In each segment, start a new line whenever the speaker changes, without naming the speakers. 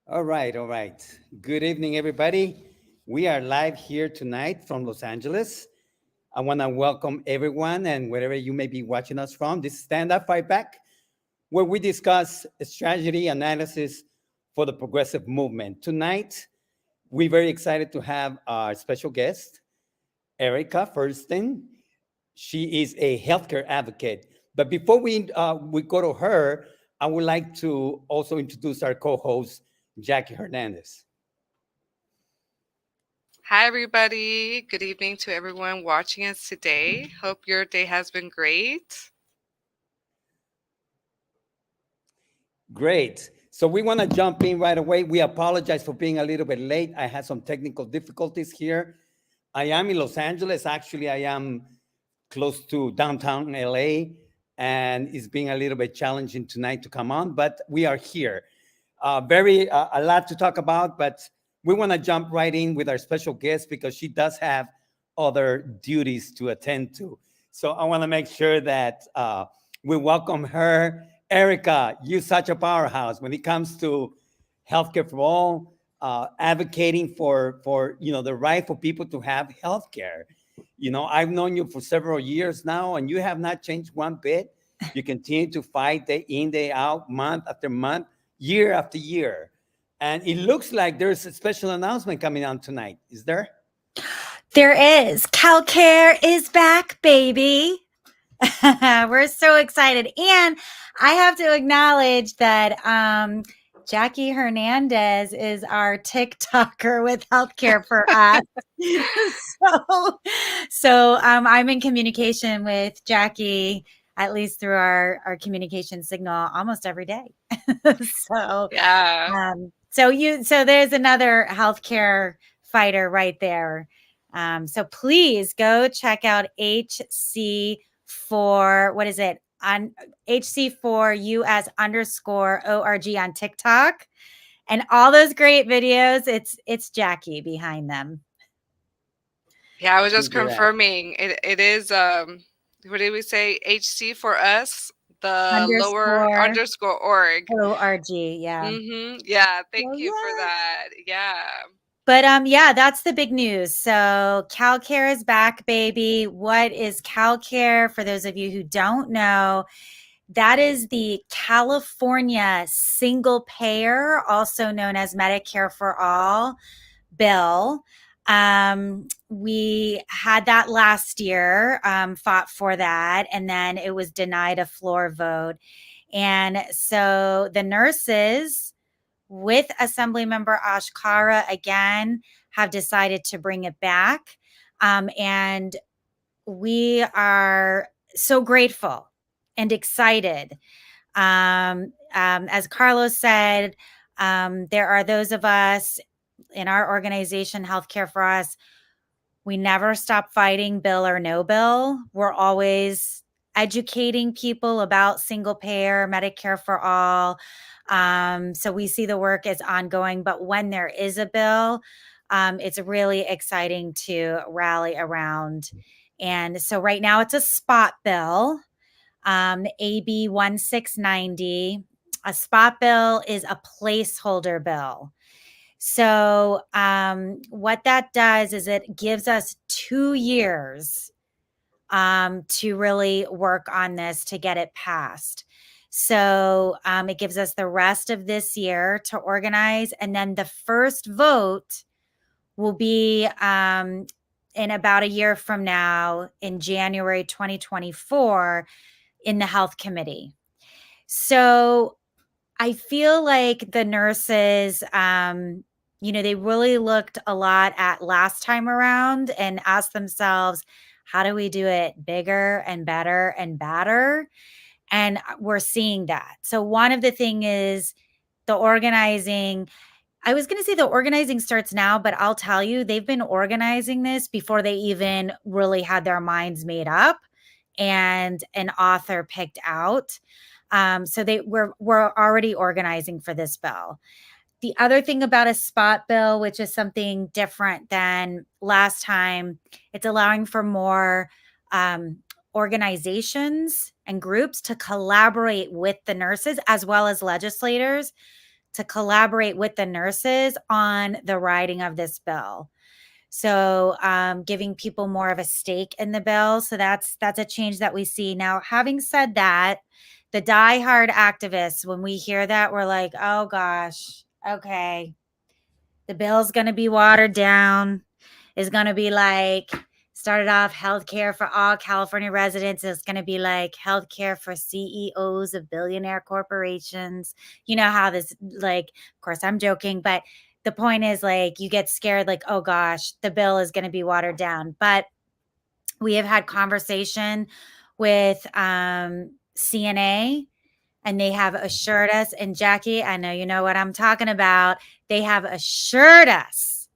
All right, all right. Good evening, everybody. We are live here tonight from Los Angeles. I want to welcome everyone and wherever you may be watching us from. This is Stand Up Fight Back, where we discuss strategy analysis for the progressive movement. Tonight, we're very excited to have our special guest, Erika Ferensten. She is a healthcare advocate. But before we go to her, I would like to also introduce our co-host, Jackie Hernandez.
Hi, everybody. Good evening to everyone watching us today. Hope your day has been great.
Great. So we want to jump in right away. We apologize for being a little bit late. I had some technical difficulties here. I am in Los Angeles. Actually, I am close to downtown LA, and it's being a little bit challenging tonight to come on, but we are here. Very a lot to talk about, but we want to jump right in with our special guest because she does have other duties to attend to. So I want to make sure that we welcome her. Erika, you're such a powerhouse when it comes to healthcare for all, advocating for the right for people to have healthcare. I've known you for several years now, and you have not changed one bit. You continue to fight day in, day out, month after month, year after year. And it looks like there's a special announcement coming on tonight. Is there?
There is. CalCare is back, baby. We're so excited. And I have to acknowledge that Jackie Hernandez is our TikToker with Healthcare for Us. so I'm in communication with Jackie, at least through our communication signal, almost every day. so
Yeah.
so there's another healthcare fighter right there. So please go check out HC for what is it on HC4US underscore ORG on TikTok and all those great videos. It's Jackie behind them.
Yeah, I was just
Keep it at.
confirming. It is what did we say? HC for us, the lower
Underscore
underscore org.
ORG. Yeah.
Yeah, thank
So
you for
yeah.
that. Yeah.
But yeah, that's the big news. So CalCare is back, baby. What is CalCare? For those of you who don't know, that is the California single payer, also known as Medicare for All bill. We had that last year, fought for that, and then it was denied a floor vote. And so the nurses with Assemblymember Ashkara again have decided to bring it back. And we are so grateful and excited. As Carlos said, there are those of us in our organization, Healthcare for Us, we never stop fighting, bill or no bill. We're always educating people about single payer, Medicare for all. So we see the work as ongoing, but when there is a bill, it's really exciting to rally around. And so right now it's a spot bill, AB 1690. A spot bill is a placeholder bill. So, what that does is it gives us 2 years to really work on this to get it passed. So, it gives us the rest of this year to organize. And then the first vote will be in about a year from now in January 2024 in the health committee. So, I feel like the nurses, they really looked a lot at last time around and asked themselves, how do we do it bigger and better and badder? And we're seeing that. So one of the thing is the organizing. I was going to say the organizing starts now, but I'll tell you, they've been organizing this before they even really had their minds made up and an author picked out. So we're already organizing for this bill. The other thing about a spot bill, which is something different than last time, it's allowing for more organizations and groups to collaborate with the nurses as well as legislators to collaborate with the nurses on the writing of this bill. So giving people more of a stake in the bill. So that's a change that we see. Now, having said that, the diehard activists, when we hear that, we're like, oh gosh, okay, the bill's going to be watered down. Is going to be like, started off healthcare for all California residents. It's going to be like healthcare for CEOs of billionaire corporations. You know how this, like, of course, I'm joking, but the point is, like, you get scared, like, oh gosh, the bill is going to be watered down. But we have had conversation with CNA, and they have assured us, and Jackie, I know you know what I'm talking about. They have assured us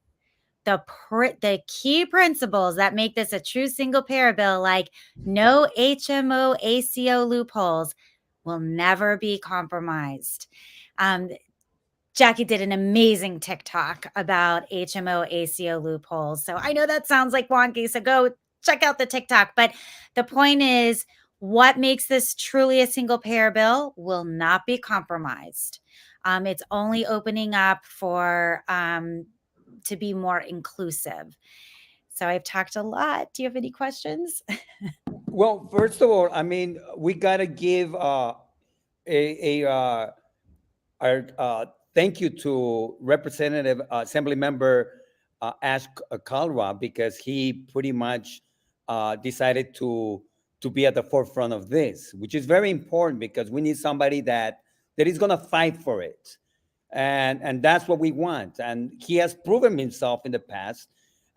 the key principles that make this a true single payer bill, like no HMO ACO loopholes, will never be compromised. Jackie did an amazing TikTok about HMO ACO loopholes. So I know that sounds like wonky, so go check out the TikTok. But the point is, what makes this truly a single payer bill will not be compromised. It's only opening up for to be more inclusive. So I've talked a lot. Do you have any questions?
Well, first of all, I mean, we got to give a our thank you to Representative Assembly Member Ash Kalra, because he pretty much decided to be at the forefront of this, which is very important because we need somebody that is going to fight for it, and that's what we want. And he has proven himself in the past.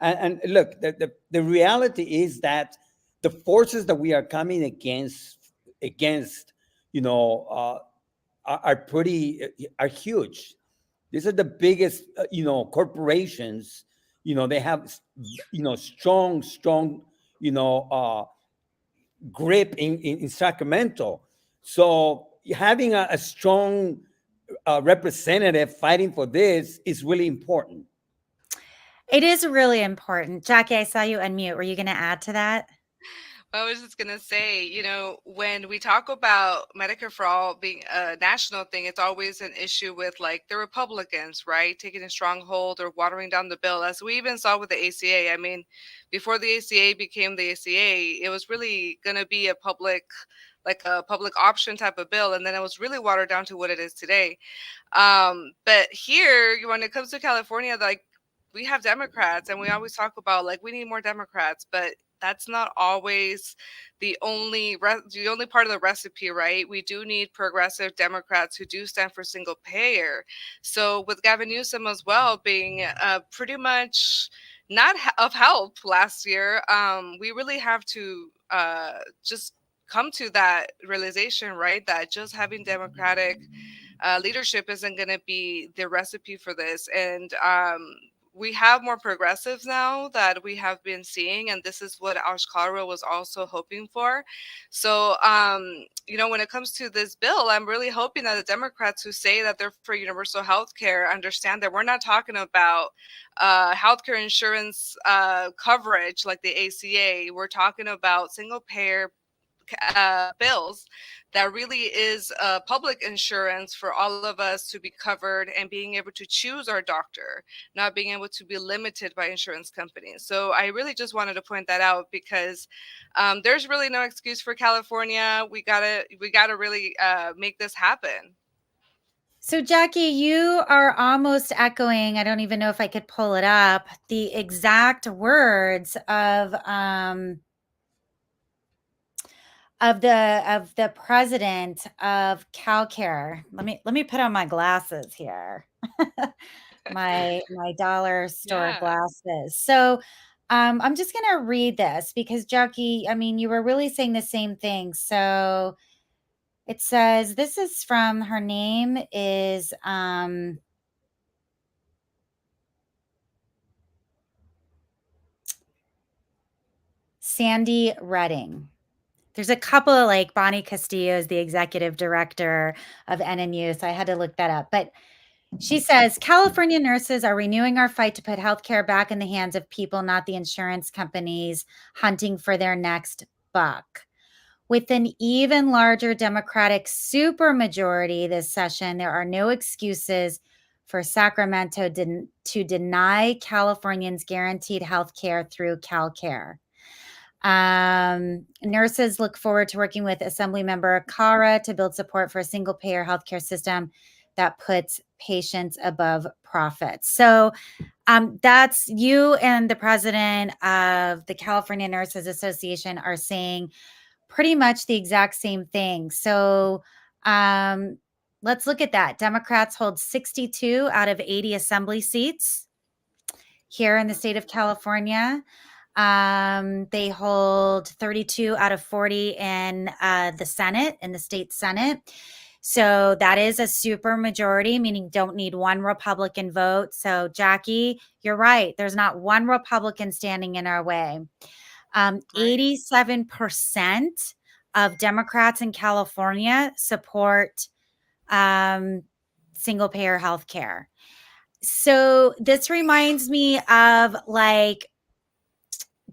And look, the reality is that the forces that we are coming against, you know, are pretty are huge. These are the biggest, corporations. They have, strong, you know, uh, grip in Sacramento. So having a strong representative fighting for this is really important.
It is really important. Jackie, I saw you unmute. Were you going to add to that?
I was just gonna say, when we talk about Medicare for All being a national thing, it's always an issue with like the Republicans, right? Taking a stronghold or watering down the bill, as we even saw with the ACA. I mean, before the ACA became the ACA, it was really gonna be like a public option type of bill, and then it was really watered down to what it is today. But here, when it comes to California, like we have Democrats, and we always talk about like we need more Democrats, but that's not always the only part of the recipe, right? We do need progressive Democrats who do stand for single payer. So with Gavin Newsom as well being pretty much not of help last year, we really have to just come to that realization, right? That just having Democratic leadership isn't going to be the recipe for this. And we have more progressives now that we have been seeing, and this is what Ash Kalra was also hoping for. So, when it comes to this bill, I'm really hoping that the Democrats who say that they're for universal health care understand that we're not talking about healthcare insurance coverage like the ACA. We're talking about single payer bills that really is public insurance for all of us to be covered and being able to choose our doctor, not being able to be limited by insurance companies. So I really just wanted to point that out because there's really no excuse for California. We gotta really make this happen.
So, Jackie, you are almost echoing, I don't even know if I could pull it up, the exact words of the president of CalCare. Let me put on my glasses here. my dollar store
Yeah.
glasses. So I'm just gonna read this because, Jackie, I mean, you were really saying the same thing. So it says, this is from, her name is Sandy Redding. There's a couple of, like, Bonnie Castillo is the executive director of NNU, so I had to look that up. But she says, California nurses are renewing our fight to put healthcare back in the hands of people, not the insurance companies hunting for their next buck. With an even larger Democratic supermajority this session, there are no excuses for Sacramento to deny Californians guaranteed health care through CalCare. Nurses look forward to working with Assemblymember Cara to build support for a single-payer healthcare system that puts patients above profits. So that's you and the president of the California Nurses Association are saying pretty much the exact same thing. So let's look at that. Democrats hold 62 out of 80 assembly seats here in the state of California. They hold 32 out of 40 in the Senate, in the state Senate. So that is a super majority, meaning don't need one Republican vote. So Jackie, you're right. There's not one Republican standing in our way. 87% of Democrats in California support single payer health care. So this reminds me of like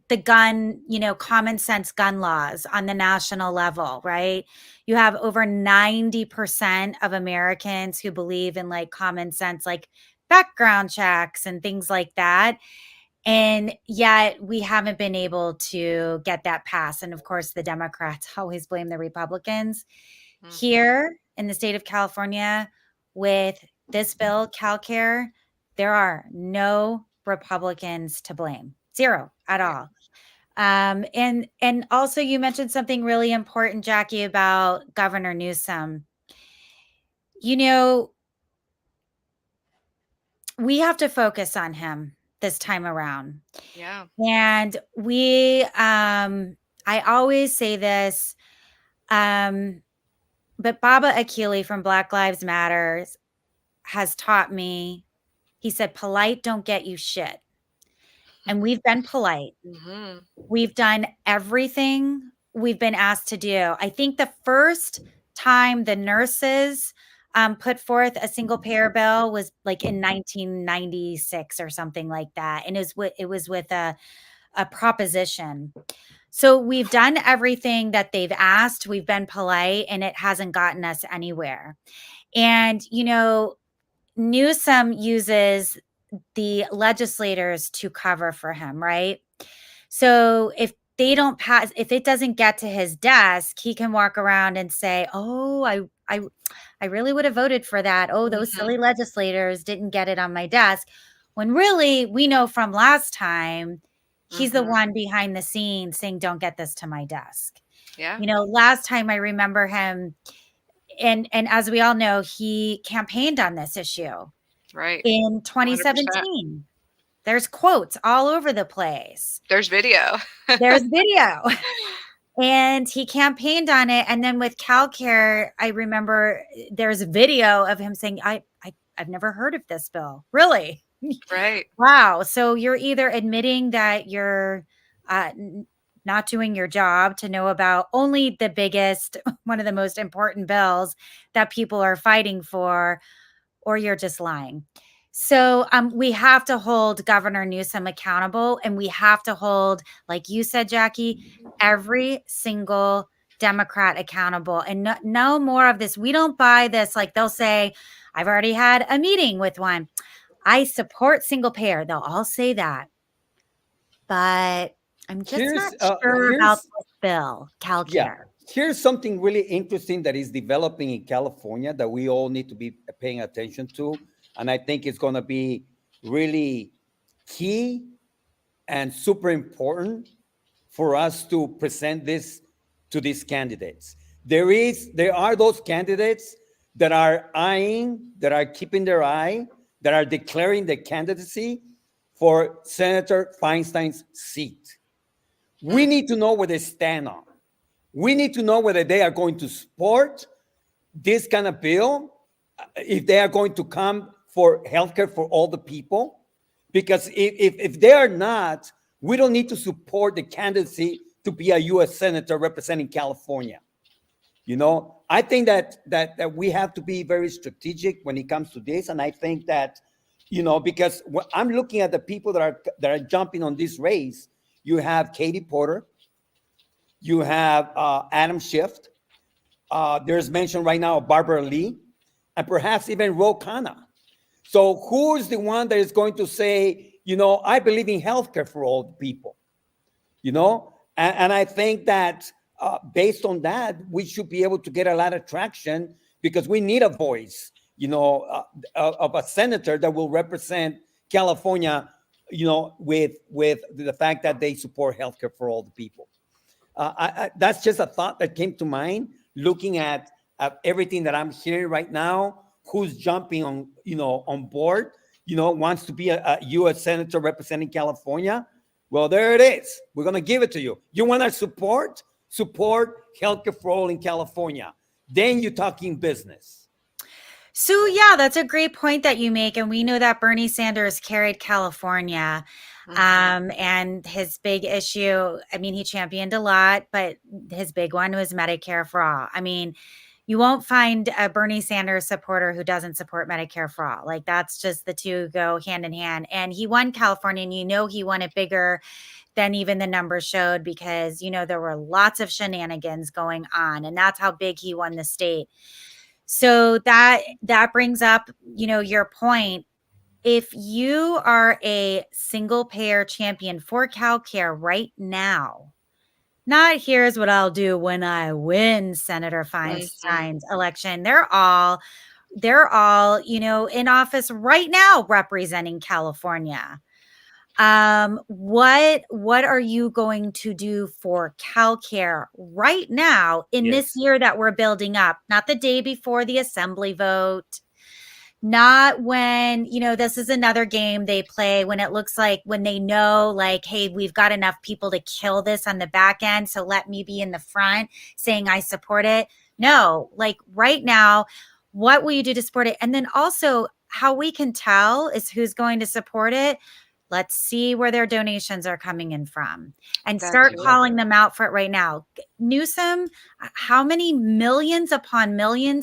the gun, common sense gun laws on the national level, right? You have over 90% of Americans who believe in like common sense, like background checks and things like that. And yet we haven't been able to get that passed. And of course, the Democrats always blame the Republicans. Here in the state of California, with this bill, CalCare, there are no Republicans to blame. Zero at all. And also you mentioned something really important, Jackie, about Governor Newsom. We have to focus on him this time around.
Yeah.
And I always say this, but Baba Akili from Black Lives Matters has taught me, he said, polite don't get you shit. And we've been polite.
Mm-hmm.
We've done everything we've been asked to do. I think the first time the nurses put forth a single payer bill was like in 1996 or something like that. And it was with a proposition. So we've done everything that they've asked. We've been polite and it hasn't gotten us anywhere. And, Newsom uses the legislators to cover for him, right? So if they don't pass, if it doesn't get to his desk, he can walk around and say, "Oh, I really would have voted for that. Oh, those silly legislators didn't get it on my desk." When really, we know from last time, he's the one behind the scenes saying, "Don't get this to my desk."
Yeah.
Last time I remember him, and as we all know, he campaigned on this issue.
Right.
In 2017.
100%.
There's quotes all over the place.
There's video.
There's video. And he campaigned on it. And then with CalCare, I remember there's a video of him saying, I've never heard of this bill. Really?
Right.
Wow. So you're either admitting that you're not doing your job to know about only the biggest, one of the most important bills that people are fighting for, or you're just lying. So we have to hold Governor Newsom accountable, and we have to hold, like you said, Jackie, every single Democrat accountable, and no more of this. We don't buy this. Like they'll say, I've already had a meeting with one. I support single payer. They'll all say that. But I'm just not sure about this bill, CalCare.
Yeah. Here's something really interesting that is developing in California that we all need to be paying attention to. And I think it's going to be really key and super important for us to present this to these candidates. There are those candidates that are keeping their eye, that are declaring the candidacy for Senator Feinstein's seat. We need to know where they stand on. We need to know whether they are going to support this kind of bill, if they are going to come for healthcare for all the people. Because if they are not, we don't need to support the candidacy to be a U.S. Senator representing California. I think that we have to be very strategic when it comes to this. And I think that, because I'm looking at the people that are jumping on this race. You have Katie Porter. You have Adam Schiff. There's mention right now of Barbara Lee, and perhaps even Ro Khanna. So who's the one that is going to say, I believe in healthcare for all people, and I think that based on that, we should be able to get a lot of traction because we need a voice, of a senator that will represent California, with the fact that they support healthcare for all the people. That's just a thought that came to mind looking at everything that I'm hearing right now. Who's jumping on board? Wants to be a U.S. senator representing California. Well, there it is. We're gonna give it to you. You want to support healthcare for all in California. Then you're talking business.
So yeah, that's a great point that you make. And we know that Bernie Sanders carried California. And his big issue, I mean, he championed a lot, but his big one was Medicare for all. I mean, you won't find a Bernie Sanders supporter who doesn't support Medicare for all. Like that's just the two go hand in hand. And he won California, and he won it bigger than even the numbers showed because, there were lots of shenanigans going on, and that's how big he won the state. So that brings up, your point. If you are a single payer champion for CalCare right now, not here's what I'll do when I win Senator Feinstein's election. They're all, in office right now representing California. What are you going to do for CalCare right now in this year that we're building up? Not the day before the assembly vote. Not when, this is another game they play when it looks like when they know like, hey, we've got enough people to kill this on the back end. So let me be in the front saying I support it. No, like right now, what will you do to support it? And then also how we can tell is who's going to support it. Let's see where their donations are coming in from and start calling them out for it right now. Newsom, how many millions upon millions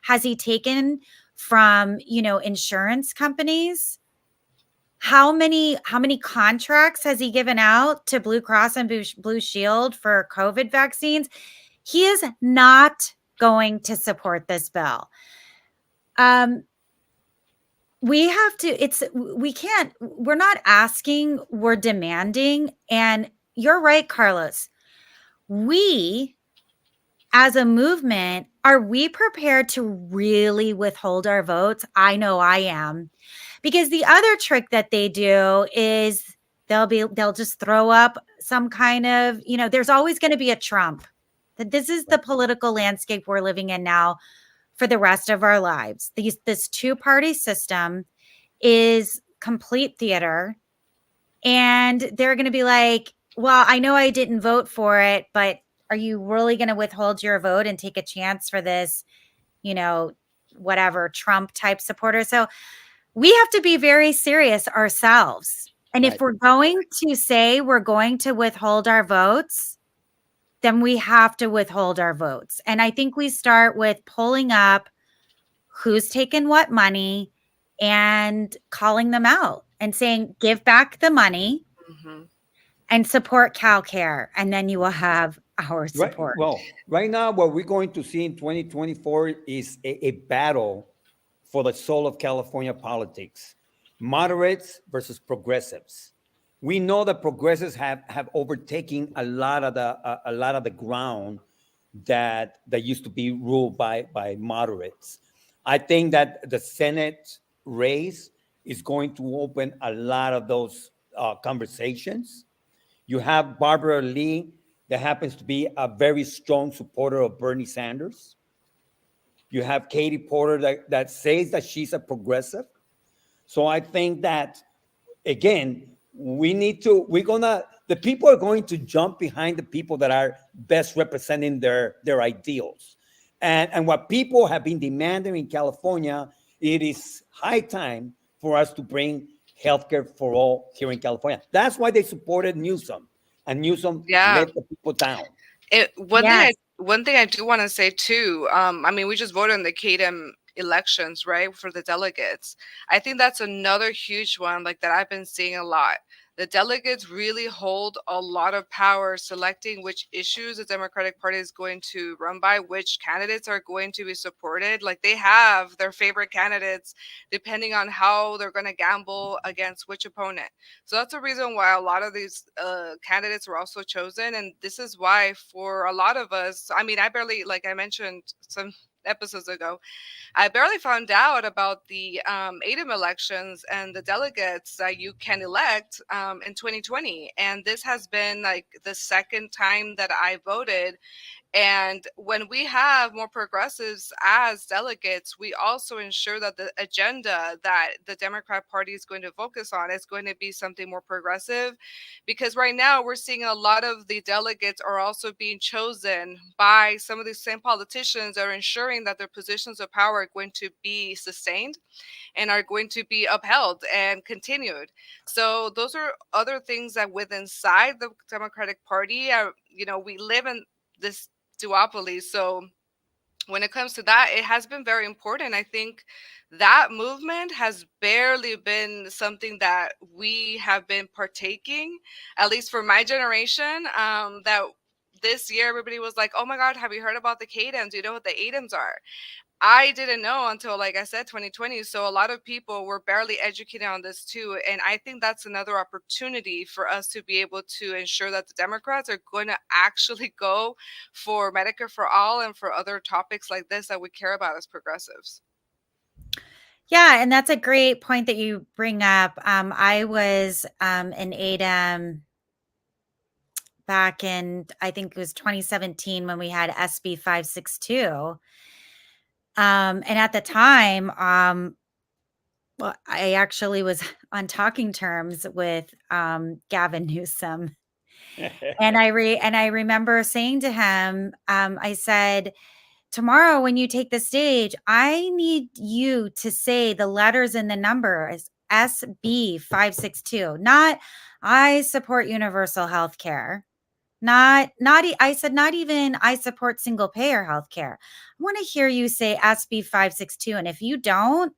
has he taken from, insurance companies? How many contracts has he given out to Blue Cross and Blue Shield for COVID vaccines? He is not going to support this bill. We have to, we're not asking, we're demanding. And you're right, Carlos. We, as a movement, are we prepared to really withhold our votes? I know I am. Because the other trick that they do is they'll just throw up some kind of, there's always going to be a Trump. That this is the political landscape we're living in now for the rest of our lives. This two-party system is complete theater. And they're going to be like, well, I know I didn't vote for it, but are you really going to withhold your vote and take a chance for this, whatever Trump type supporter? So we have to be very serious ourselves. And if we're going to say we're going to withhold our votes, then we have to withhold our votes. And I think we start with pulling up who's taken what money and calling them out and saying, give back the money and support CalCare. And then you will have our support.
Right now, what we're going to see in 2024 is a battle for the soul of California politics, moderates versus progressives. We know that progressives have overtaken a lot of the ground that used to be ruled by moderates. I think that the Senate race is going to open a lot of those conversations. You have Barbara Lee, that happens to be a very strong supporter of Bernie Sanders. You have Katie Porter that says that she's a progressive. So I think that, again, the people are going to jump behind the people that are best representing their ideals. And what people have been demanding in California, it is high time for us to bring healthcare for all here in California. That's why they supported Newsom, and Newsom let the people down.
One thing I do want to say too, I mean, we just voted on the KDM elections, right, for the delegates. I think that's another huge one, like that I've been seeing a lot. The delegates really hold a lot of power selecting which issues the Democratic Party is going to run by, which candidates are going to be supported. Like, they have their favorite candidates depending on how they're going to gamble against which opponent. So that's the reason why a lot of these candidates were also chosen. And this is why, for a lot of us, I mean, I barely, like I mentioned some episodes ago, I barely found out about the ADEM elections and the delegates that you can elect in 2020. And this has been like the second time that I voted. And when we have more progressives as delegates, we also ensure that the agenda that the Democrat Party is going to focus on is going to be something more progressive. Because right now we're seeing a lot of the delegates are also being chosen by some of these same politicians that are ensuring that their positions of power are going to be sustained and are going to be upheld and continued. So those are other things that with inside the Democratic Party, we live in this duopoly. So when it comes to that, it has been very important. I think that movement has barely been something that we have been partaking, at least for my generation. That this year everybody was like, "Oh my God, have you heard about the KDEMs? Do you know what the ADEMs are?" I didn't know until, like I said, 2020. So a lot of people were barely educated on this too. And I think that's another opportunity for us to be able to ensure that the Democrats are going to actually go for Medicare for all and for other topics like this that we care about as progressives.
Yeah, and that's a great point that you bring up. I was in ADEM back in, I think it was 2017 when we had SB 562. And at the time, well, I actually was on talking terms with Gavin Newsom. And I remember saying to him, I said, tomorrow when you take the stage, I need you to say the letters and the numbers SB 562, not I support universal health care. I said, not even I support single payer health care. I want to hear you say SB 562. And if you don't,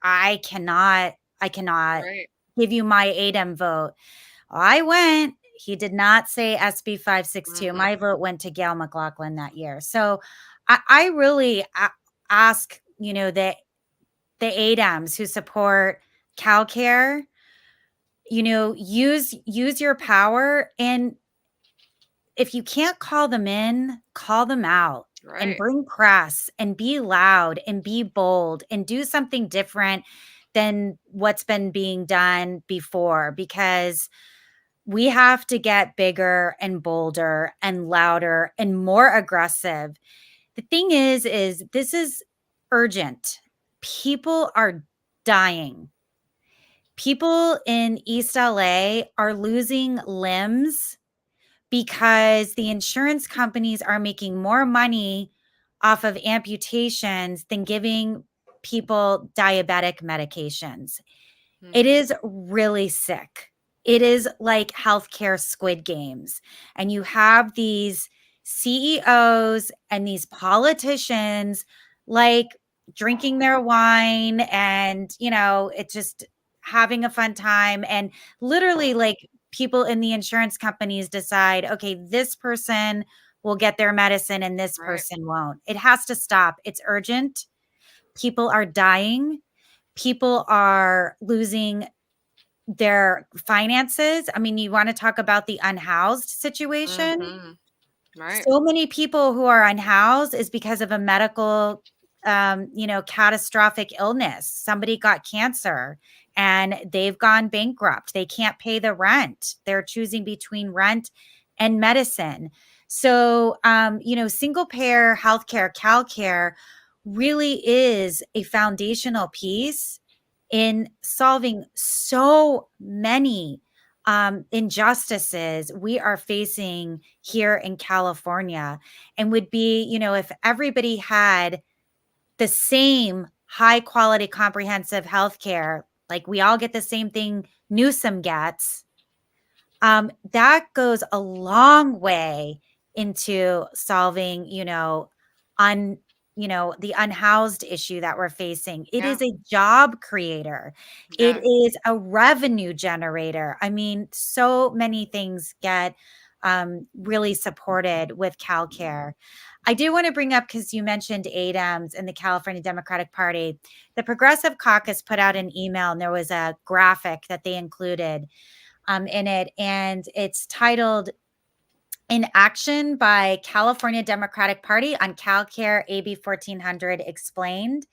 I cannot
Right.
give you my ADEM vote. I went. He did not say SB 562.
Hmm.
My vote went to Gail McLaughlin that year. So I really ask, the ADEMs who support CalCare, use your power. And if you can't call them in, call them out and
Right.
bring press and be loud and be bold and do something different than what's been being done before, because we have to get bigger and bolder and louder and more aggressive. The thing is this is urgent. People are dying. People in East LA are losing limbs because the insurance companies are making more money off of amputations than giving people diabetic medications. It
Hmm.
is really sick. It is like healthcare Squid Games. And you have these CEOs and these politicians like drinking their wine and, it's just having a fun time. And literally, like, people in the insurance companies decide, okay, this person will get their medicine and this
Right.
person won't. It has to stop. It's urgent. People are dying. People are losing their finances. I mean, you want to talk about the unhoused situation?
Hmm. Right.
So many people who are unhoused is because of a medical, catastrophic illness. Somebody got cancer and they've gone bankrupt. They can't pay the rent. They're choosing between rent and medicine. So, single payer healthcare, CalCare really is a foundational piece in solving so many injustices we are facing here in California, and would be, if everybody had the same high quality comprehensive health care, like we all get the same thing Newsom gets, that goes a long way into solving, the unhoused issue that we're facing. It
Yeah.
is a job creator. It
Yeah.
is a revenue generator. I mean, so many things get really supported with CalCare. I do want to bring up, because you mentioned ADAMS and the California Democratic Party. The Progressive Caucus put out an email, and there was a graphic that they included in it, and it's titled "In Action" by California Democratic Party on CalCare AB 1400 Explained.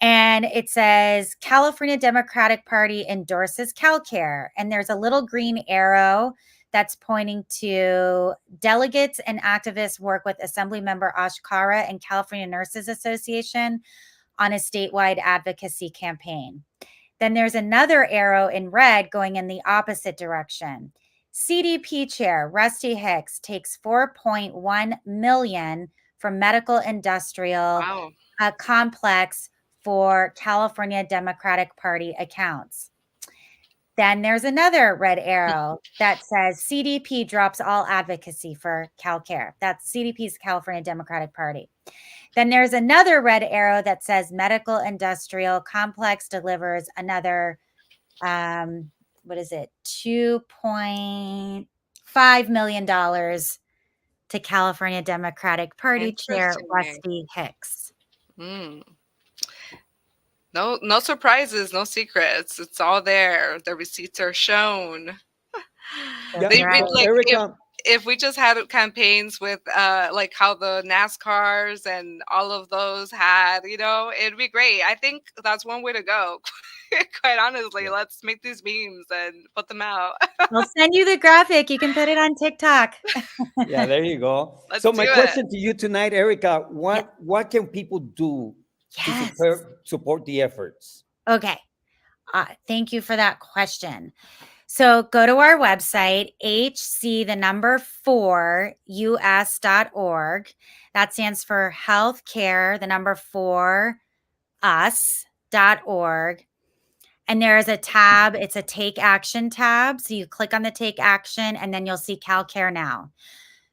And it says California Democratic Party endorses CalCare. And there's a little green arrow that's pointing to delegates and activists work with Assemblymember Ashkara and California Nurses Association on a statewide advocacy campaign. Then there's another arrow in red going in the opposite direction. CDP chair Rusty Hicks takes $4.1 million from medical industrial
Wow.
complex for California Democratic Party accounts. Then there's another red arrow that says CDP drops all advocacy for CalCare. That's CDP's California Democratic Party. Then there's another red arrow that says medical industrial complex delivers another, what is it, $2.5 million to California Democratic Party Chair
Interesting.
Rusty Hicks.
Mm. No surprises, no secrets. It's all there. The receipts are shown.
Yeah,
They
right.
like
Erica,
if we just had campaigns with like how the NASCARs and all of those had, it'd be great. I think that's one way to go. Quite honestly,
Yeah.
let's make these memes and put them out.
I'll send you the graphic. You can put it on TikTok.
yeah, there you go.
Let's
So my
do it.
question to you tonight, Erica,
Yeah.
what can people do to
Yes.
support the efforts?
Okay. Thank you for that question. So go to our website, hc4us.org. That stands for healthcare, 4 us.org. And there is a tab, it's a take action tab. So you click on the take action, and then you'll see CalCare Now.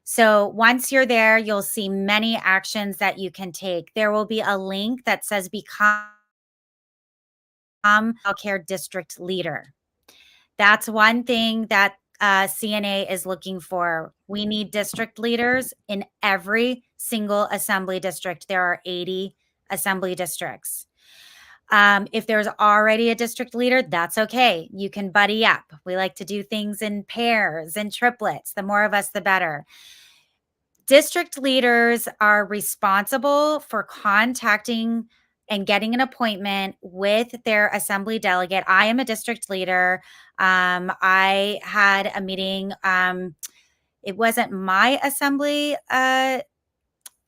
So once you're there, you'll see many actions that you can take. There will be a link that says become CalCare district leader. That's one thing that CNA is looking for. We need district leaders in every single assembly district. There are 80 assembly districts. If there's already a district leader, that's okay. You can buddy up. We like to do things in pairs and triplets. The more of us, the better. District leaders are responsible for contacting and getting an appointment with their assembly delegate. I am a district leader. I had a meeting. It wasn't my assembly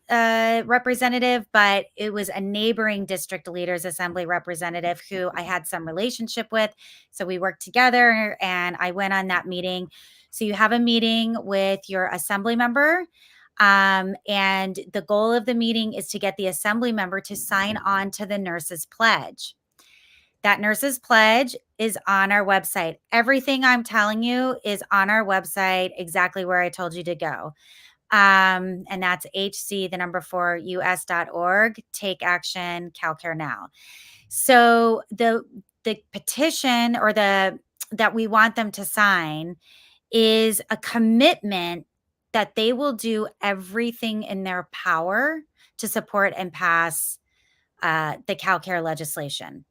representative, but it was a neighboring district leader's assembly representative who I had some relationship with. So we worked together, and I went on that meeting. So you have a meeting with your assembly member. And the goal of the meeting is to get the assembly member to sign on to the nurse's pledge. That nurse's pledge is on our website. Everything I'm telling you is on our website, exactly where I told you to go. And that's hc 4 us.org. Take action, CalCare Now. So the petition or that we want them to sign is a commitment that they will do everything in their power to support and pass the CalCare legislation.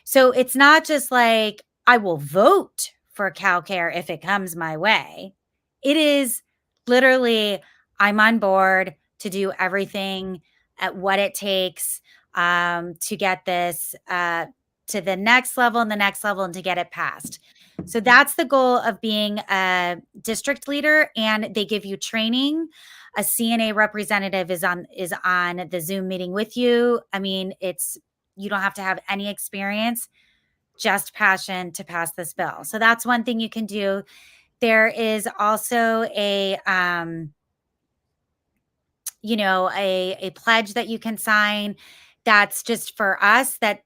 So it's not just like, I will vote for CalCare if it comes my way. It is literally, I'm on board to do everything at what it takes to get this to the next level and the next level, and to get it passed. So that's the goal of being a district leader, and they give you training. A CNA representative is on the Zoom meeting with you. I mean, you don't have to have any experience, just passion to pass this bill. So that's one thing you can do. There is also a pledge that you can sign that's just for us, that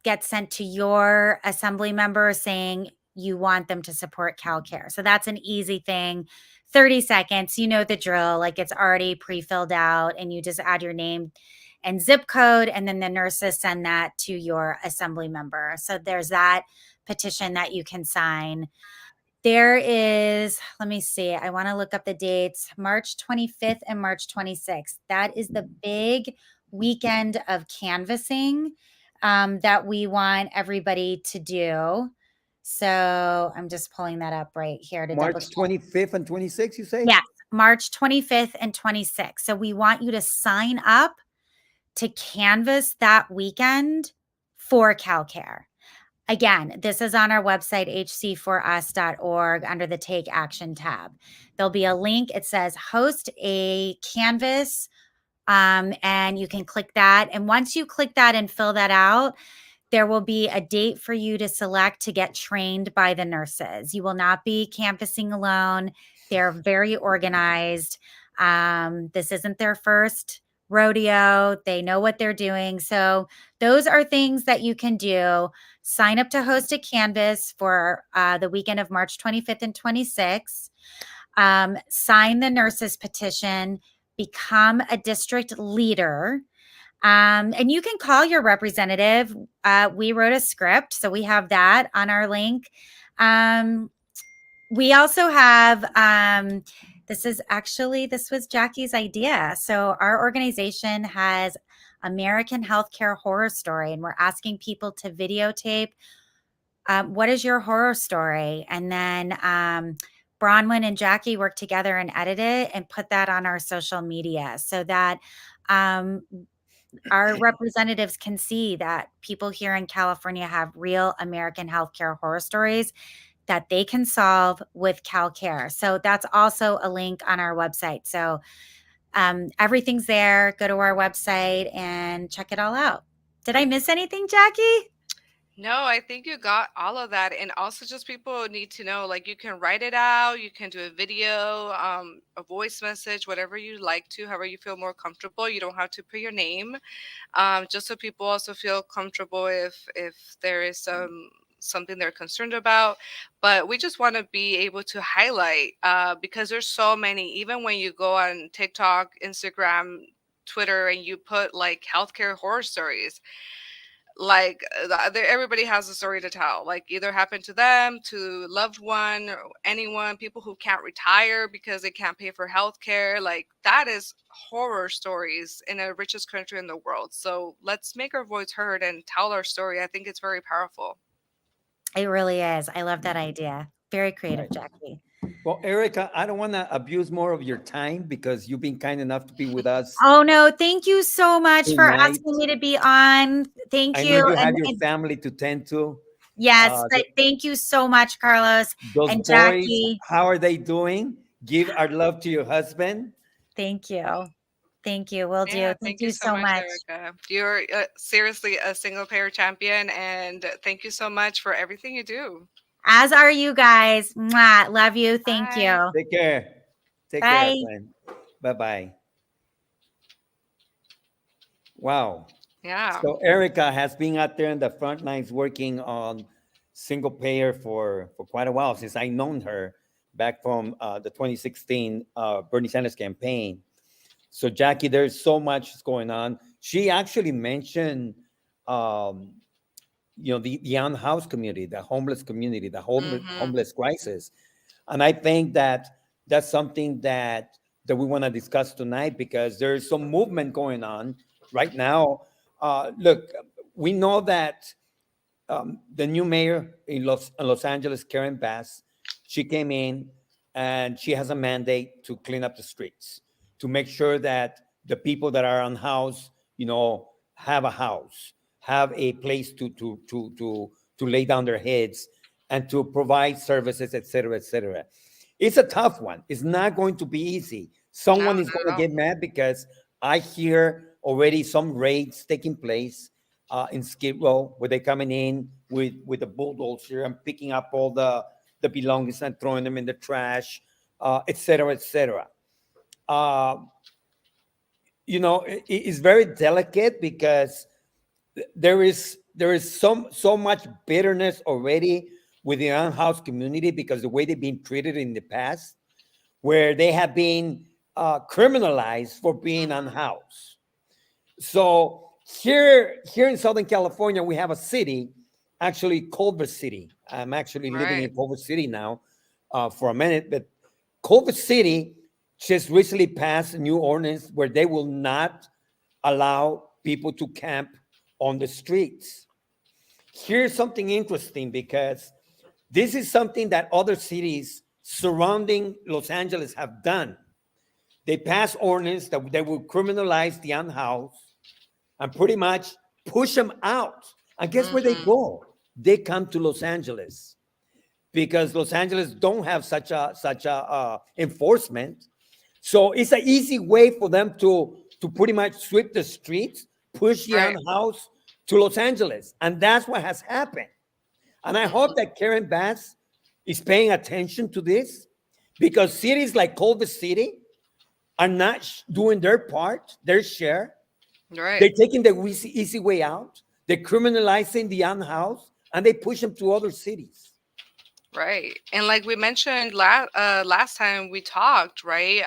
gets sent to your assembly member saying you want them to support CalCare. So that's an easy thing 30 seconds. You know the drill. Like it's already pre-filled out and you just add your name and zip code, and then the nurses send that to your assembly member. So there's that petition that you can sign. There is, let me see, I want to look up the dates, March 25th and March 26th. That is the big weekend of canvassing that we want everybody to do. So I'm just pulling that up right here to double
March
check.
25th and 26th, you say?
Yes, March 25th and 26th. So we want you to sign up to canvas that weekend for CalCare. Again, this is on our website, hc4us.org, under the Take Action tab. There'll be a link. It says host a canvas, and you can click that. And once you click that and fill that out, there will be a date for you to select to get trained by the nurses. You will not be canvassing alone. They're very organized. This isn't their first rodeo. They know what they're doing. So those are things that you can do. Sign up to host a canvas for the weekend of March 25th and 26th. Sign the nurses petition, become a district leader. And you can call your representative. We wrote a script, so we have that on our link. We also have, this was Jackie's idea. So our organization has American Healthcare Horror Story, and we're asking people to videotape what is your horror story? And then Bronwyn and Jackie work together and edit it and put that on our social media so that our representatives can see that people here in California have real American healthcare horror stories that they can solve with CalCare. So that's also a link on our website. So everything's there. Go to our website and check it all out. Did I miss anything, Jackie?
No, I think you got all of that. And also just people need to know, like you can write it out, you can do a video, a voice message, whatever you like to, however you feel more comfortable. You don't have to put your name, just so people also feel comfortable if there is something they're concerned about. But we just want to be able to highlight because there's so many, even when you go on TikTok, Instagram, Twitter, and you put like healthcare horror stories, like everybody has a story to tell, like either happened to them, to loved one, or anyone, people who can't retire because they can't pay for health care. Like that is horror stories in the richest country in the world. So let's make our voice heard and tell our story. I think it's very powerful.
It really is. I love that idea. Very creative,
Right.
Jackie.
Well, Erica, I don't want to abuse more of your time because you've been kind enough to be with us
Oh no, thank you so much for
tonight.
asking me to be on. Thank
I know
you.
you have
And,
your
and
family to tend to.
yes,
Uh,
but thank you so much, Carlos
those
and
boys,
Jackie.
how are they doing? Give our love to your husband.
Thank you. Thank you. Will do.
Yeah,
Thank
thank
you
you so
so
much,
much.
Erica. You're seriously a single payer champion, and thank you so much for everything you do.
As are you guys. Mwah. Love you. Thank
Bye.
you.
Take care. Take care,
Bye.
friend. Bye bye. Wow.
Yeah.
So Erica has been out there in the front lines working on single payer for quite a while since I known her back from the 2016 Bernie Sanders campaign. So Jackie, there's so much going on. She actually mentioned, um, the unhoused community, the homeless community, the
Hmm.
homeless crisis, and I think that that's something that we want to discuss tonight because there's some movement going on right now. Look, we know that the new mayor in Los Angeles, Karen Bass, she came in and she has a mandate to clean up the streets, to make sure that the people that are unhoused, have a house, have a place to lay down their heads, and to provide services, et cetera, et cetera. It's a tough one. It's not going to be easy.
No,
Someone is
not
going
at
to
all.
get mad because I hear already some raids taking place in Skid Row, where they're coming in with a bulldozer and picking up all the belongings and throwing them in the trash, et cetera, et cetera. Uh, it's very delicate because there is so much bitterness already with the unhoused community because the way they've been treated in the past. where they have been criminalized for being unhoused. So here in Southern California, we have a city, actually Culver City. I'm actually living
Right.
in Culver City now for a minute, but Culver City just recently passed a new ordinance where they will not allow people to camp on the streets. Here's something interesting because this is something that other cities surrounding Los Angeles have done. They passed ordinance that they will criminalize the unhoused and pretty much push them out. And guess where they
Mm-hmm.
go? They come to Los Angeles because Los Angeles don't have such a enforcement. So it's an easy way for them to pretty much sweep the streets, push the
Right.
unhoused to Los Angeles, and that's what has happened. And I hope
Mm-hmm.
that Karen Bass is paying attention to this because cities like Culver City are not doing their part, their share.
Right.
They're taking the easy way out. They're criminalizing the unhoused, and they push them to other cities.
Right. And like we mentioned last time we talked, right?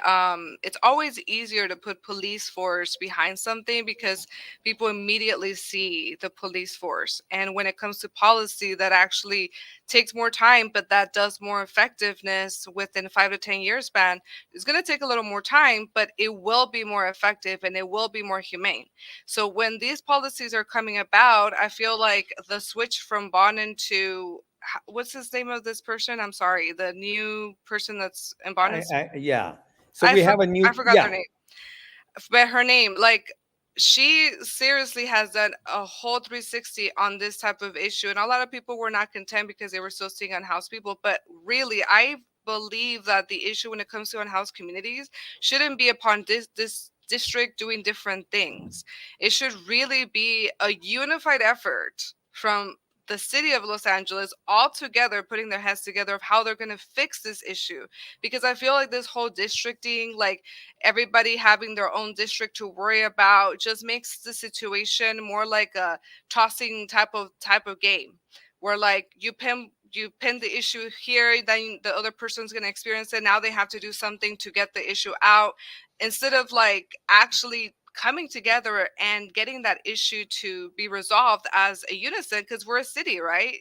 It's always easier to put police force behind something because people immediately see the police force. And when it comes to policy, that actually takes more time, but that does more effectiveness within 5 to 10 years span. It's going to take a little more time, but it will be more effective and it will be more humane. So when these policies are coming about, I feel like the switch from Bonin to what's his name of this person? I'm sorry, the new person that's in Bonus.
Yeah. So we have a
I
new,
forgot their
yeah,
name, but her name, like, she seriously has done a whole 360 on this type of issue, and a lot of people were not content because they were still seeing unhoused people. But really, I believe that the issue when it comes to unhoused communities shouldn't be upon this district doing different things. It should really be a unified effort from the city of Los Angeles all together putting their heads together of how they're going to fix this issue, because I feel like this whole districting, like everybody having their own district to worry about, just makes the situation more like a tossing type of game where, like, you pin the issue here, then the other person's going to experience it, now they have to do something to get the issue out, instead of like actually coming together and getting that issue to be resolved as a unison, because we're a city, right?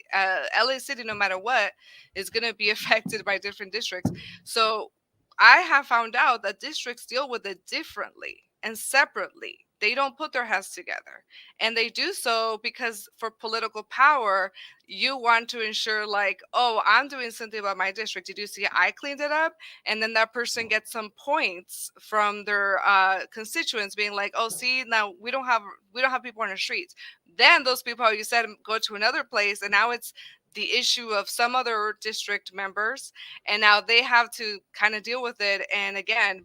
LA City, no matter what, is going to be affected by different districts. So I have found out that districts deal with it differently and separately. They don't put their heads together. And they do so because for political power, you want to ensure, like, oh, I'm doing something about my district. Did you see I cleaned it up? And then that person gets some points from their constituents being like, oh, see, now we don't have people on the streets. Then those people, how you said, go to another place, and now it's the issue of some other district members, and now they have to kind of deal with it. And again,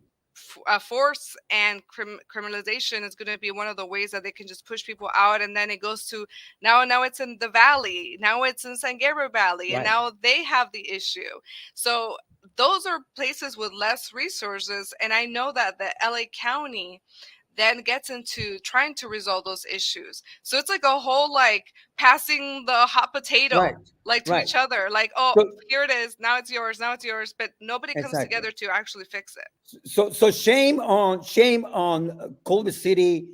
force and criminalization is going to be one of the ways that they can just push people out, and then it goes to now it's in the valley, now it's in San Gabriel Valley, and
right.
now they have the issue. So those are places with less resources, and I know that the LA County then gets into trying to resolve those issues. So it's like a whole, like, passing the hot
Right.
potato, like, to
Right.
each other, like, oh,
So,
here it is, now it's yours, now it's yours, but nobody comes
exactly.
together to actually fix it.
So shame on Culver City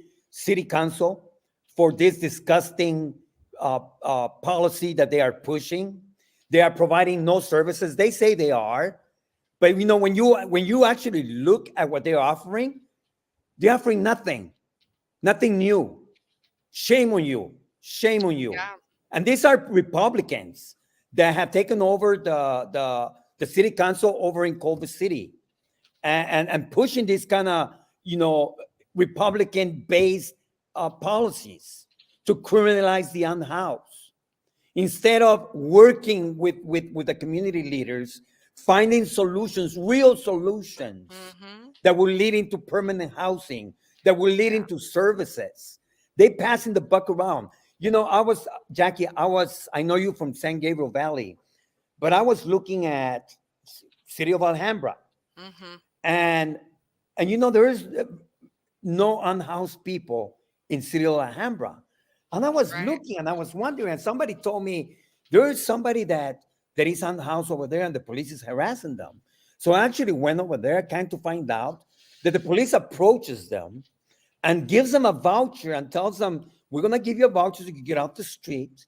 Council for this disgusting policy that they are pushing. They are providing no services. They say they are, but when you actually look at what they're offering nothing new. Shame on you. Shame on you.
Yeah.
And these are Republicans that have taken over the city council over in Culver City and pushing these kind of Republican based policies to criminalize the unhoused instead of working with the community leaders, finding solutions, real solutions
Mm-hmm.
that will lead into permanent housing, that will lead
Yeah.
into services. They passing the buck around. Jackie, I know you from San Gabriel Valley, but I was looking at city of Alhambra,
Mm-hmm.
and there is no unhoused people in city of Alhambra. And I was
Right.
looking and I was wondering, and somebody told me there is somebody that is unhoused over there and the police is harassing them. So I actually went over there, kind to find out that the police approaches them and gives them a voucher and tells them, we're going to give you a voucher so you can get off the street.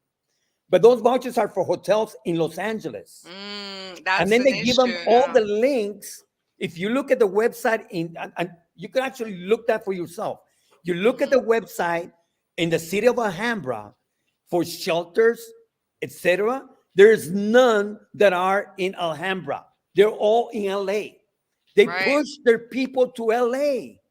But those vouchers are for hotels in Los Angeles. And
That's
then
an
they give them
issue
all
now.
the links. If you look at the website, and you can actually look that for yourself. You look at the website in the city of Alhambra for shelters, etc. There's none that are in Alhambra. They're all in LA. They
Right.
push their people to LA.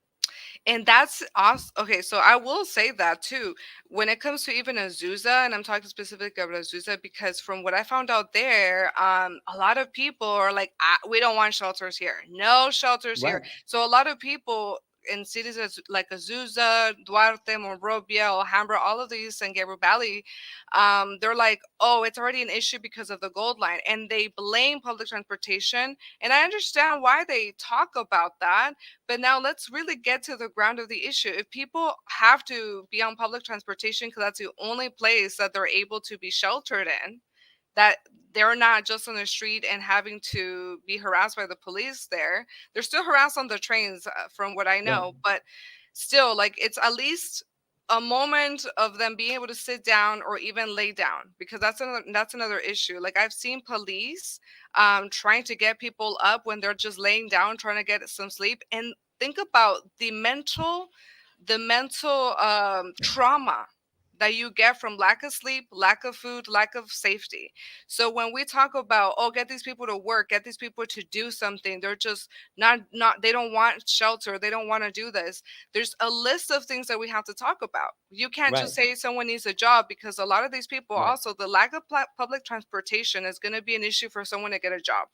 And that's awesome. Okay, so I will say that too. When it comes to even Azusa, and I'm talking specifically about Azusa, because from what I found out there, a lot of people are like, "We don't want shelters here. No shelters here."
Right,
So a lot of people in cities like Azusa, Duarte, Monrovia, Alhambra, all of these, San Gabriel Valley, they're like, "Oh, it's already an issue because of the Gold Line," and they blame public transportation. And I understand why they talk about that, but now let's really get to the ground of the issue. If people have to be on public transportation because that's the only place that they're able to be sheltered in, that they're not just on the street and having to be harassed by the police there. They're still harassed on the trains, from what I
right,
know, but still, like, it's at least a moment of them being able to sit down or even lay down, because that's another issue. Like, I've seen police trying to get people up when they're just laying down trying to get some sleep. And think about the mental trauma that you get from lack of sleep, lack of food, lack of safety. So when we talk about, oh, get these people to work, get these people to do something, they're just not they don't want shelter, they don't want to do this. There's a list of things that we have to talk about. You can't
right,
just say someone needs a job, because a lot of these people
right,
also, the lack of public transportation is going to be an issue for someone to get a job.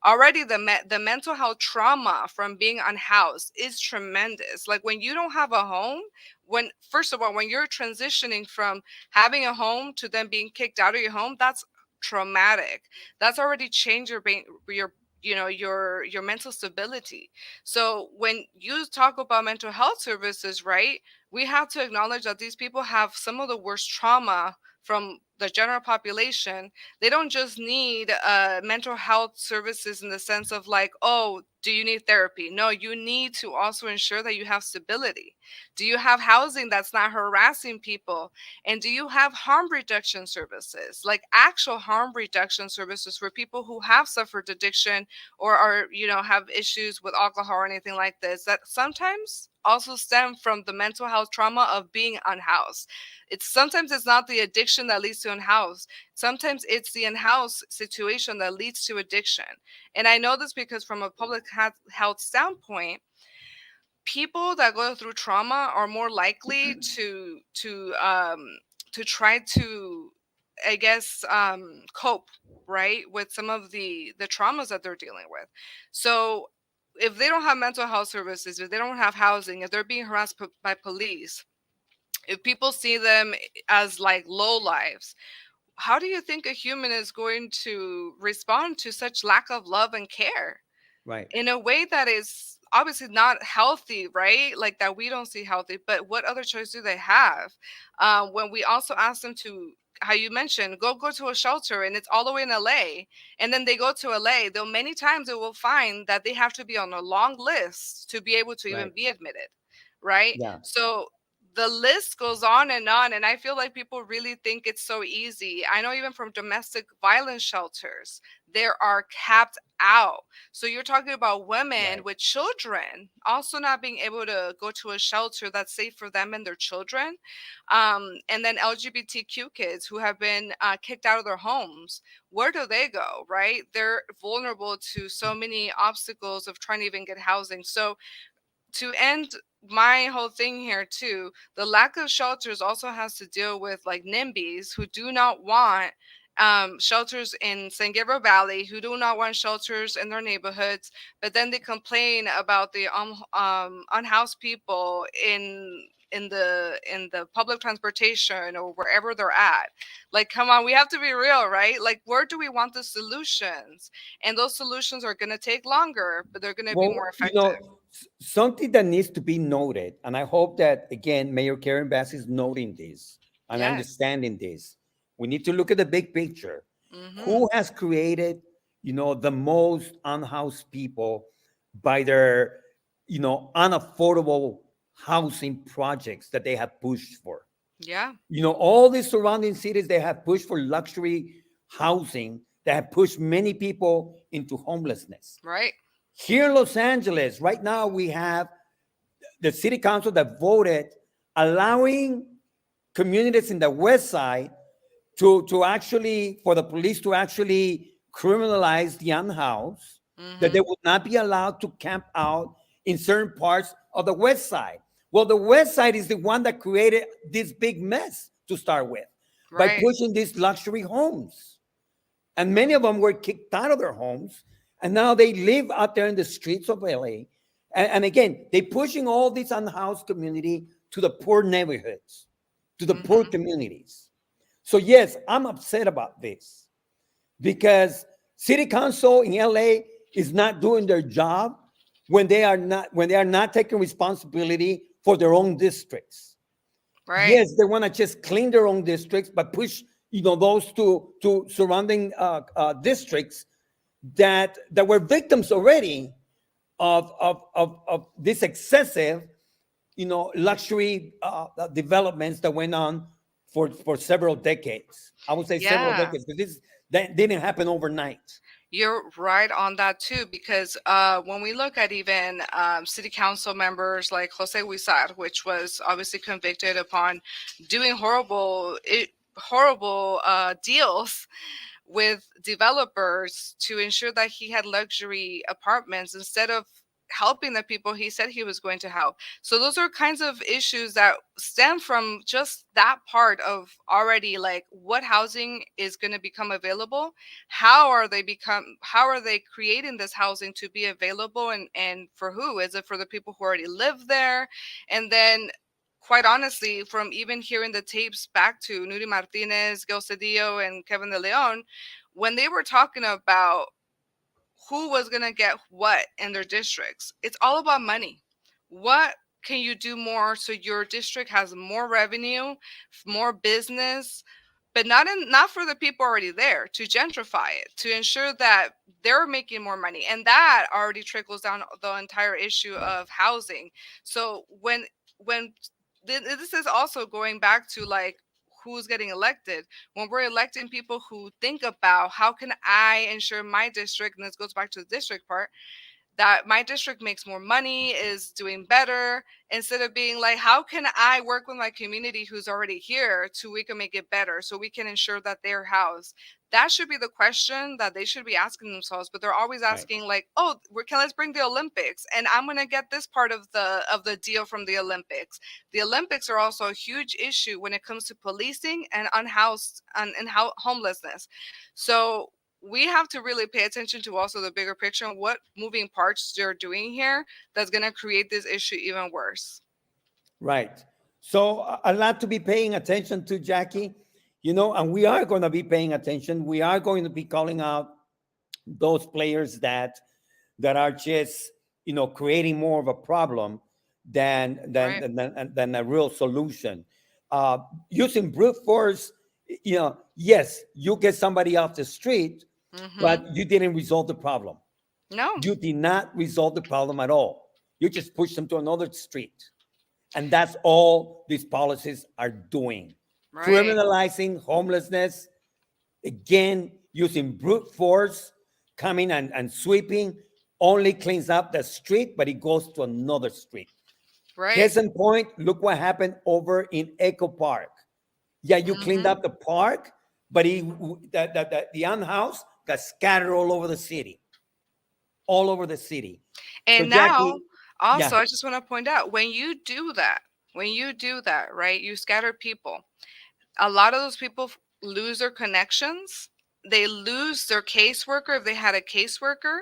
Already the mental health trauma from being unhoused is tremendous. Like, when you don't have a home, when first of all, when you're transitioning from having a home to then being kicked out of your home, that's traumatic. That's already changed your your mental stability. So when you talk about mental health services, right, we have to acknowledge that these people have some of the worst trauma from the general population. They don't just need mental health services in the sense of like, oh, do you need therapy? No, you need to also ensure that you have stability. Do you have housing that's not harassing people? And do you have harm reduction services, like actual harm reduction services for people who have suffered addiction or are, have issues with alcohol or anything like this, that sometimes also stem from the mental health trauma of being unhoused. It's not the addiction that leads to unhoused. Sometimes it's the unhoused situation that leads to addiction. And I know this because from a public health standpoint, people that go through trauma are more likely to try to, I guess, cope, right, with some of the traumas that they're dealing with. So if they don't have mental health services, if they don't have housing, if they're being harassed by police, if people see them as like low lives, how do you think a human is going to respond to such lack of love and care
right,
in a way that is obviously not healthy, right? Like, that we don't see healthy, but what other choice do they have? When we also ask them to, how you mentioned, go to a shelter, and it's all the way in LA, and then they go to LA, though many times they will find that they have to be on a long list to be able to even
right.
be admitted, right?
Yeah.
So the list goes on, and I feel like people really think it's so easy. I know even from domestic violence shelters, there are capped out. So you're talking about women
Right.
with children also not being able to go to a shelter that's safe for them and their children. And then LGBTQ kids who have been kicked out of their homes. Where do they go, right? They're vulnerable to so many obstacles of trying to even get housing. So to end my whole thing here too, the lack of shelters also has to deal with like NIMBYs who do not want shelters in San Gabriel Valley, who do not want shelters in their neighborhoods, but then they complain about the unhoused people in the public transportation or wherever they're at. Like, come on, we have to be real, right? Like, where do we want the solutions? And those solutions are going to take longer, but they're going to be more
Well,
effective.
something that needs to be noted, and I hope that again, Mayor Karen Bass is noting this and
Yes.
understanding this. We need to look at the big picture.
Hmm.
Who has created the most unhoused people by their, unaffordable housing projects that they have pushed for.
Yeah.
All these surrounding cities, they have pushed for luxury housing that have pushed many people into homelessness.
Right.
Here in Los Angeles, right now, we have the city council that voted allowing communities in the west side to actually, for the police to actually criminalize the unhoused, that
Mm-hmm.
they would not be allowed to camp out in certain parts of the west side. Well, the west side is the one that created this big mess to start with by
Right.
pushing these luxury homes. And many of them were kicked out of their homes, and now they live out there in the streets of LA. And again, they're pushing all this unhoused community to the poor neighborhoods, to the poor
Mm-hmm.
communities. So yes, I'm upset about this because city council in LA is not doing their job when they are not taking responsibility for their own districts.
Right.
Yes, they want to just clean their own districts, but push those to surrounding districts that were victims already of this excessive luxury developments that went on for several decades. I would say several
Yeah.
decades because this that didn't happen overnight.
You're right on that too, because when we look at even city council members like Jose Huizar, which was obviously convicted upon doing horrible deals with developers to ensure that he had luxury apartments instead of helping the people he said he was going to help. So those are kinds of issues that stem from just that part of already like what housing is going to become available. How are they creating this housing to be available, and for who? Is it for the people who already live there? And then quite honestly, from even hearing the tapes back to Nuri Martinez, Gil Cedillo, and Kevin De Leon, when they were talking about who was going to get what in their districts, it's all about money. What can you do more so your district has more revenue, more business, but not for the people already there, to gentrify it, to ensure that they're making more money, and that already trickles down the entire issue of housing. So when this is also going back to like who's getting elected. When we're electing people who think about how can I ensure my district, and this goes back to the district part, that my district makes more money, is doing better, instead of being like, how can I work with my community who's already here to we can make it better so we can ensure that they're housed. That should be the question that they should be asking themselves, but they're always
Right.
asking like, oh, let's bring the Olympics and I'm going to get this part of the deal from the Olympics. The Olympics are also a huge issue when it comes to policing and unhoused and homelessness. So we have to really pay attention to also the bigger picture and what moving parts they're doing here that's going to create this issue even worse.
Right. So a lot to be paying attention to, Jackie. And we are going to be paying attention. We are going to be calling out those players that are just creating more of a problem than than
Right.
than a real solution. Uh, Using brute force, yes, you get somebody off the street,
Mm-hmm.
but you didn't resolve the problem.
No.
You did not resolve the problem at all. You just push them to another street. And that's all these policies are doing.
Right.
Criminalizing homelessness, again, using brute force, coming and sweeping, only cleans up the street, but it goes to another street.
Right.
Case in point, look what happened over in Echo Park. Yeah, you cleaned
Mm-hmm.
up the park, but the unhoused got scattered all over the city, all over the city. So,
And now,
Jackie, yeah,
also, I just want to point out when you do that, right, you scatter people. A lot of those people lose their connections. They lose their caseworker if they had a caseworker.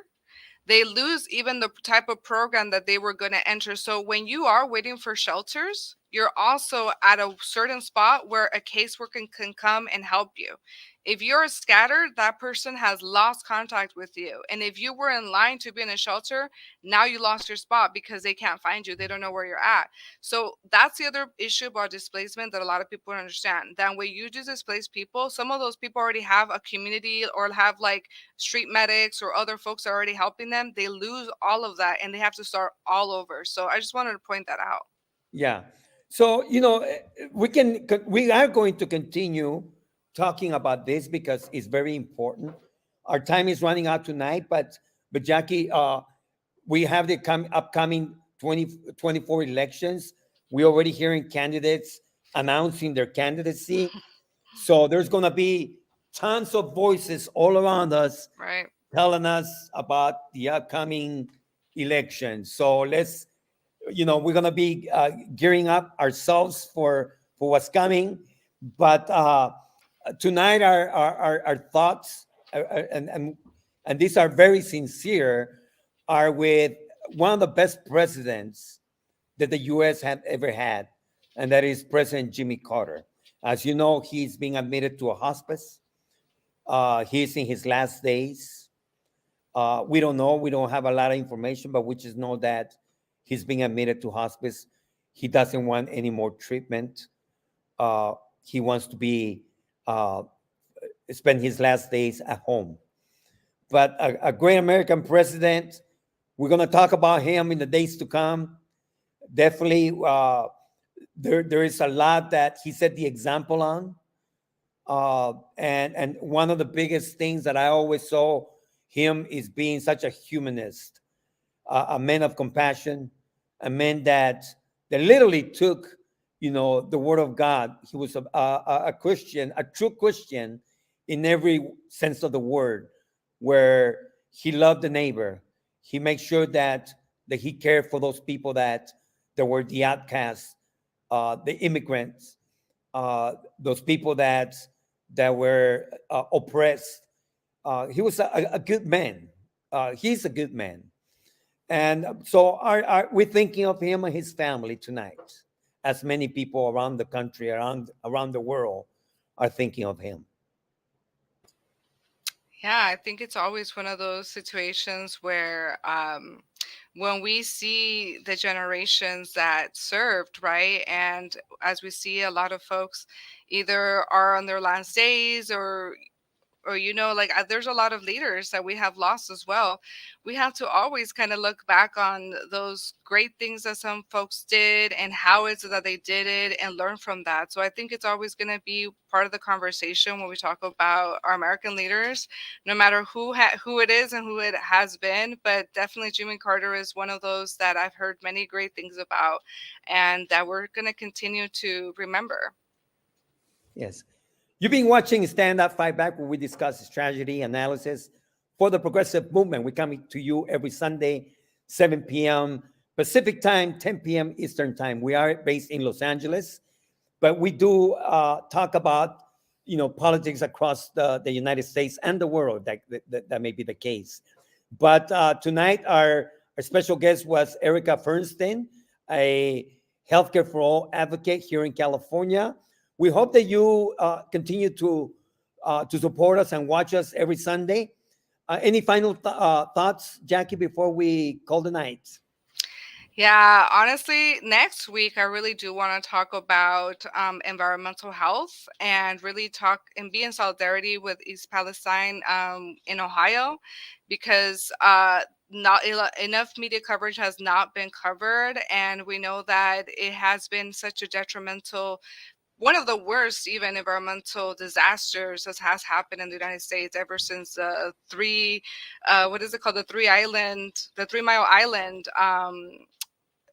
They lose even the type of program that they were going to enter. So when you are waiting for shelters, you're also at a certain spot where a caseworker can come and help you. If you're scattered, that person has lost contact with you. And if you were in line to be in a shelter, now you lost your spot because they can't find you. They don't know where you're at. So that's the other issue about displacement that a lot of people don't understand. That when you do displace people, some of those people already have a community or have like street medics or other folks that are already helping them. They lose all of that and they have to start all over. So I just wanted to point that out.
Yeah. So, we are going to continue talking about this because it's very important. Our time is running out tonight, but Jackie, we have the upcoming 2024 elections. We're already hearing candidates announcing their candidacy. So there's going to be tons of voices all around us
Right.
telling us about the upcoming election. So we're going to be gearing up ourselves for what's coming. But tonight, our thoughts, and these are very sincere, are with one of the best presidents that the U.S. had ever had, and that is President Jimmy Carter. As you know, he's being admitted to a hospice. He's in his last days. We don't know. We don't have a lot of information, but we just know that he's being admitted to hospice. He doesn't want any more treatment. Uh, he wants to be uh, spend his last days at home. But a great American president. We're going to talk about him in the days to come. Definitely, there is a lot that he set the example on. And one of the biggest things that I always saw him is being such a humanist, a man of compassion, a man that literally took, the word of God. He was a Christian, a true Christian in every sense of the word, where he loved the neighbor. He made sure that he cared for those people that were the outcasts, the immigrants, those people that were oppressed. He was a good man. He's a good man. And so we're thinking of him and his family tonight, as many people around the country, around the world, are thinking of him.
Yeah, I think it's always one of those situations where when we see the generations that served, right? And as we see a lot of folks either are on their last days or like there's a lot of leaders that we have lost as well. We have to always kind of look back on those great things that some folks did and how it's that they did it and learn from that. So I think it's always going to be part of the conversation when we talk about our American leaders, no matter who it is and who it has been. But definitely Jimmy Carter is one of those that I've heard many great things about and that we're going to continue to remember.
Yes. You've been watching Stand Up Fight Back, where we discuss strategy analysis for the progressive movement. We're coming to you every Sunday, 7 p.m. Pacific time, 10 p.m. Eastern time. We are based in Los Angeles, but we do talk about politics across the United States and the world. That may be the case. But tonight, our special guest was Erika Ferensten, a healthcare for all advocate here in California. We hope that you continue to support us and watch us every Sunday. Any final thoughts, Jackie, before we call the night?
Yeah, honestly, next week I really do want to talk about environmental health and really talk and be in solidarity with East Palestine in Ohio, because not enough media coverage has not been covered, and we know that it has been such a detrimental, one of the worst even environmental disasters that has happened in the United States ever since the what is it called, the 3 Mile Island
Of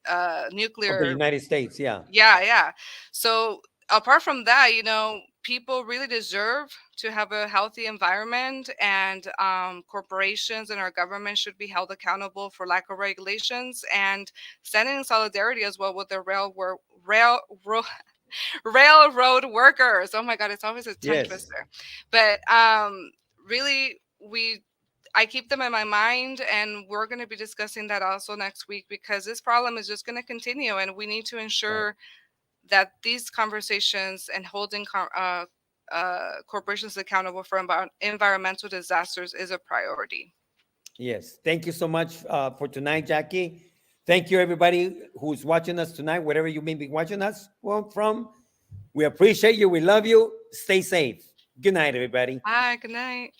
the
nuclear.
United States, yeah.
Yeah. So apart from that, people really deserve to have a healthy environment, and corporations and our government should be held accountable for lack of regulations and standing in solidarity as well with the railroad workers. Oh my God, it's always a tongue
Yes.
twister. But really, I keep them in my mind, and we're going to be discussing that also next week, because this problem is just going to continue, and we need to
Right.
ensure that these conversations and holding corporations accountable for environmental disasters is a priority.
Yes. Thank you so much for tonight, Jackie. Thank you, everybody who's watching us tonight, wherever you may be watching us from. We appreciate you. We love you. Stay safe. Good night, everybody.
Bye. Good night.